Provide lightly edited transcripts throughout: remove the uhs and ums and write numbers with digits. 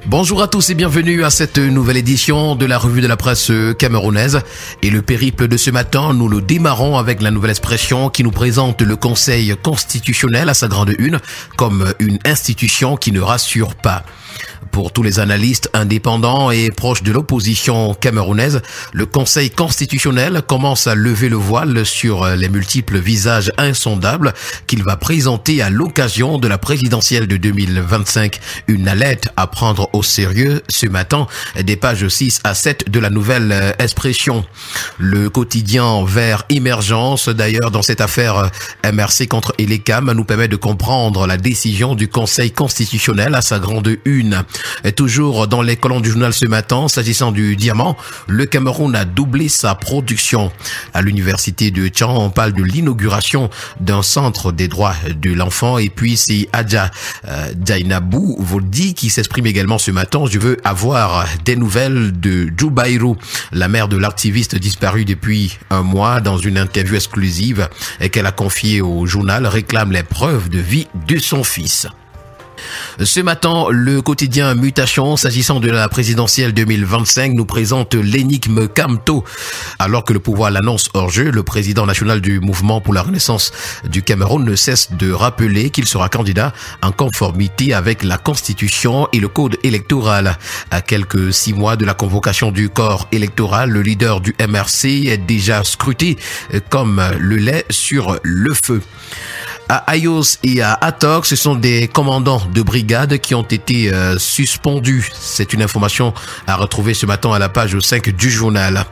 Bonjour à tous et bienvenue à cette nouvelle édition de la revue de la presse camerounaise. Et le périple de ce matin, nous le démarrons avec la nouvelle expression qui nous présente le Conseil constitutionnel à sa grande une comme une institution qui ne rassure pas. Pour tous les analystes indépendants et proches de l'opposition camerounaise, le Conseil constitutionnel commence à lever le voile sur les multiples visages insondables qu'il va présenter à l'occasion de la présidentielle de 2025. Une alerte à prendre au sérieux ce matin des pages 6 à 7 de la nouvelle expression. Le quotidien Vert Émergence, d'ailleurs, dans cette affaire MRC contre Elecam, nous permet de comprendre la décision du Conseil constitutionnel à sa grande une. Et toujours dans les colonnes du journal ce matin, s'agissant du diamant, le Cameroun a doublé sa production. À l'université de Tchang, on parle de l'inauguration d'un centre des droits de l'enfant. Et puis c'est Adja Jainabou Voldi qui s'exprime également ce matin. Je veux avoir des nouvelles de Djoubaïrou, la mère de l'activiste disparu depuis un mois. Dans une interview exclusive qu'elle a confiée au journal, réclame les preuves de vie de son fils. Ce matin, le quotidien Mutation, s'agissant de la présidentielle 2025, nous présente l'énigme Kamto. Alors que le pouvoir l'annonce hors jeu, le président national du mouvement pour la renaissance du Cameroun ne cesse de rappeler qu'il sera candidat en conformité avec la Constitution et le code électoral. À quelques 6 mois de la convocation du corps électoral, le leader du MRC est déjà scruté comme le lait sur le feu. À Ayos et à Atok, ce sont des commandants de brigade qui ont été suspendus. C'est une information à retrouver ce matin à la page 5 du journal.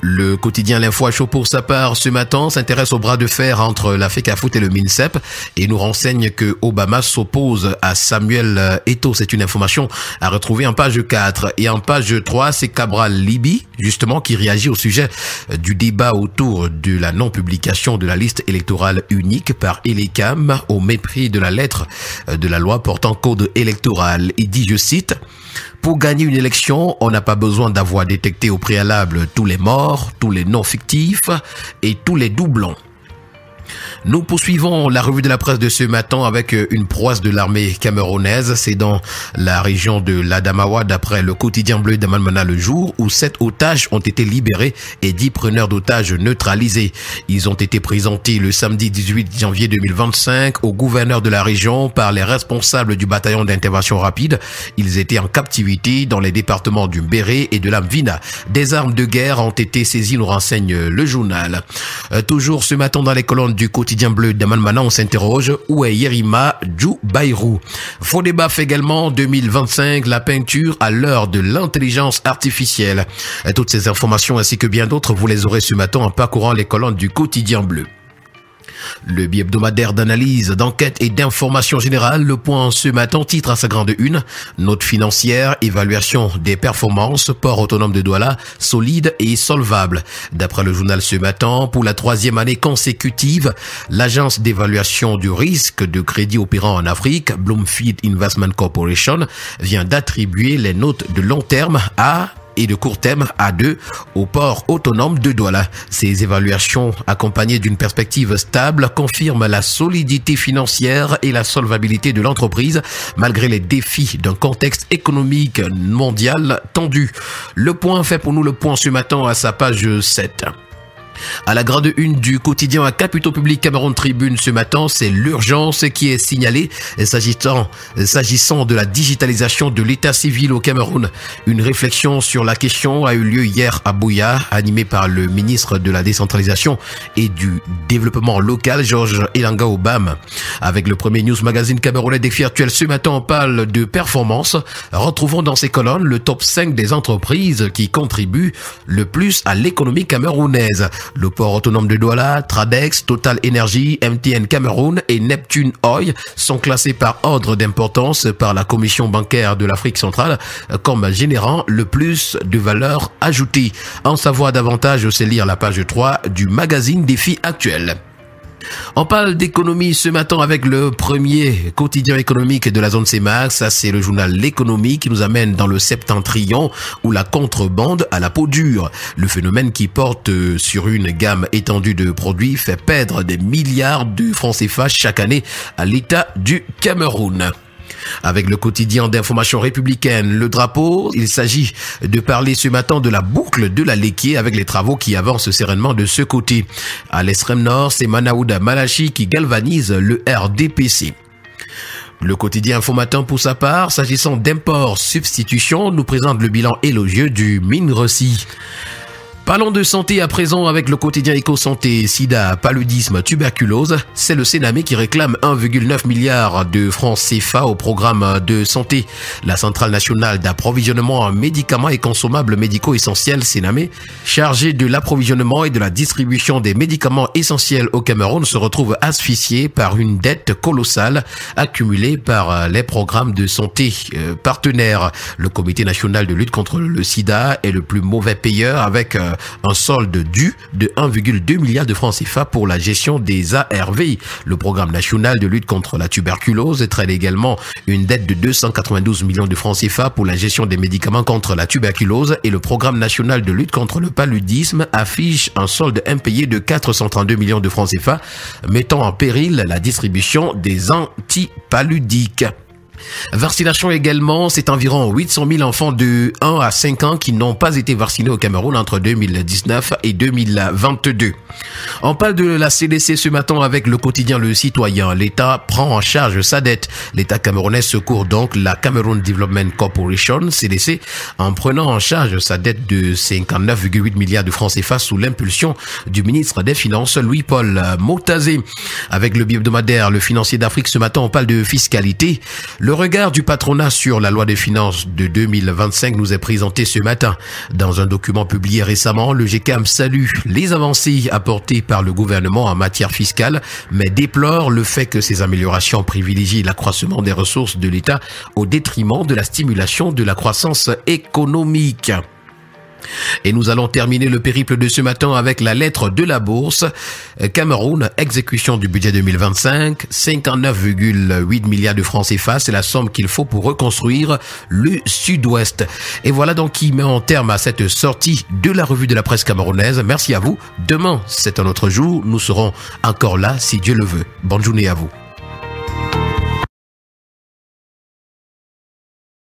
Le quotidien L'Info à chaud pour sa part ce matin s'intéresse au bras de fer entre la FECAFOOT et le MINSEP et nous renseigne que Obama s'oppose à Samuel Eto'o. C'est une information à retrouver en page 4. Et en page 3, c'est Cabral Libby, justement, qui réagit au sujet du débat autour de la non-publication de la liste électorale unique par Elecam au mépris de la lettre de la loi portant code électoral. Il dit, je cite, « Pour gagner une élection, on n'a pas besoin d'avoir détecté au préalable tous les morts, tous les noms fictifs et tous les doublons. » Nous poursuivons la revue de la presse de ce matin avec une prouesse de l'armée camerounaise. C'est dans la région de l'Adamawa, d'après le quotidien bleu d'Amalmana le jour, où 7 otages ont été libérés et 10 preneurs d'otages neutralisés. Ils ont été présentés le samedi 18 janvier 2025 au gouverneur de la région par les responsables du bataillon d'intervention rapide. Ils étaient en captivité dans les départements du Mbéré et de l'Amvina. Des armes de guerre ont été saisies, nous renseigne le journal. Toujours ce matin dans les colonnes du quotidien bleu d'Amalmana, on s'interroge, où est Yerima Djoubaïrou? Faux débat fait également 2025, la peinture à l'heure de l'intelligence artificielle. Toutes ces informations ainsi que bien d'autres, vous les aurez ce matin en parcourant les colonnes du quotidien bleu. Le bi-hebdomadaire d'analyse, d'enquête et d'information générale, Le Point ce matin, titre à sa grande une, note financière, évaluation des performances, port autonome de Douala, solide et solvable. D'après le journal ce matin, pour la 3e année consécutive, l'agence d'évaluation du risque de crédit opérant en Afrique, Bloomfield Investment Corporation, vient d'attribuer les notes de long terme A et de court terme A2 au port autonome de Douala. Ces évaluations, accompagnées d'une perspective stable, confirment la solidité financière et la solvabilité de l'entreprise, malgré les défis d'un contexte économique mondial tendu. Le Point fait pour nous le point ce matin à sa page 7. À la grande une du quotidien à Capitaux Public Cameroun Tribune ce matin, c'est l'urgence qui est signalée s'agissant de la digitalisation de l'état civil au Cameroun. Une réflexion sur la question a eu lieu hier à Buea, animée par le ministre de la décentralisation et du développement local, Georges Elanga Obam. Avec le premier news magazine camerounais Défi Actuel ce matin, on parle de performance. Retrouvons dans ces colonnes le top 5 des entreprises qui contribuent le plus à l'économie camerounaise. Le port autonome de Douala, Tradex, Total Energy, MTN Cameroun et Neptune Oil sont classés par ordre d'importance par la Commission bancaire de l'Afrique centrale comme générant le plus de valeur ajoutée. En savoir davantage, c'est lire la page 3 du magazine Défi Actuel. On parle d'économie ce matin avec le premier quotidien économique de la zone CEMAC. Ça, c'est le journal L'économie qui nous amène dans le septentrion où la contrebande à la peau dure. Le phénomène qui porte sur une gamme étendue de produits fait perdre des milliards de francs CFA chaque année à l'État du Cameroun. Avec le quotidien d'information républicaine, le drapeau, il s'agit de parler ce matin de la boucle de la Léquier avec les travaux qui avancent sereinement de ce côté. À l'extrême nord, c'est Manaouda Malachi qui galvanise le RDPC. Le quotidien Info Matin, pour sa part, s'agissant d'import-substitution, nous présente le bilan élogieux du MINRECI. Parlons de santé à présent avec le quotidien Éco-Santé, sida, paludisme, tuberculose. C'est le Sénamé qui réclame 1,9 milliard de francs CFA au programme de santé. La Centrale nationale d'approvisionnement en médicaments et consommables médicaux essentiels, Sénamé, chargée de l'approvisionnement et de la distribution des médicaments essentiels au Cameroun, se retrouve asphyxiée par une dette colossale accumulée par les programmes de santé partenaires. Le Comité national de lutte contre le sida est le plus mauvais payeur avec un solde dû de 1,2 milliard de francs CFA pour la gestion des ARV. Le programme national de lutte contre la tuberculose traite également une dette de 292 millions de francs CFA pour la gestion des médicaments contre la tuberculose et le programme national de lutte contre le paludisme affiche un solde impayé de 432 millions de francs CFA, mettant en péril la distribution des antipaludiques. Vaccination également, c'est environ 800 000 enfants de 1 à 5 ans qui n'ont pas été vaccinés au Cameroun entre 2019 et 2022. On parle de la CDC ce matin avec le quotidien Le Citoyen. L'État prend en charge sa dette. L'État camerounais secourt donc la Cameroon Development Corporation, CDC, en prenant en charge sa dette de 59,8 milliards de francs CFA sous l'impulsion du ministre des Finances, Louis-Paul Motazé. Avec le bi-hebdomadaire Le Financier d'Afrique ce matin, on parle de fiscalité. Le regard du patronat sur la loi des finances de 2025 nous est présenté ce matin. Dans un document publié récemment, le GECAM salue les avancées apportées par le gouvernement en matière fiscale, mais déplore le fait que ces améliorations privilégient l'accroissement des ressources de l'État au détriment de la stimulation de la croissance économique. Et nous allons terminer le périple de ce matin avec la lettre de la bourse. Cameroun, exécution du budget 2025, 59,8 milliards de francs CFA, c'est la somme qu'il faut pour reconstruire le sud-ouest. Et voilà donc qui met en terme à cette sortie de la revue de la presse camerounaise. Merci à vous. Demain, c'est un autre jour. Nous serons encore là si Dieu le veut. Bonne journée à vous.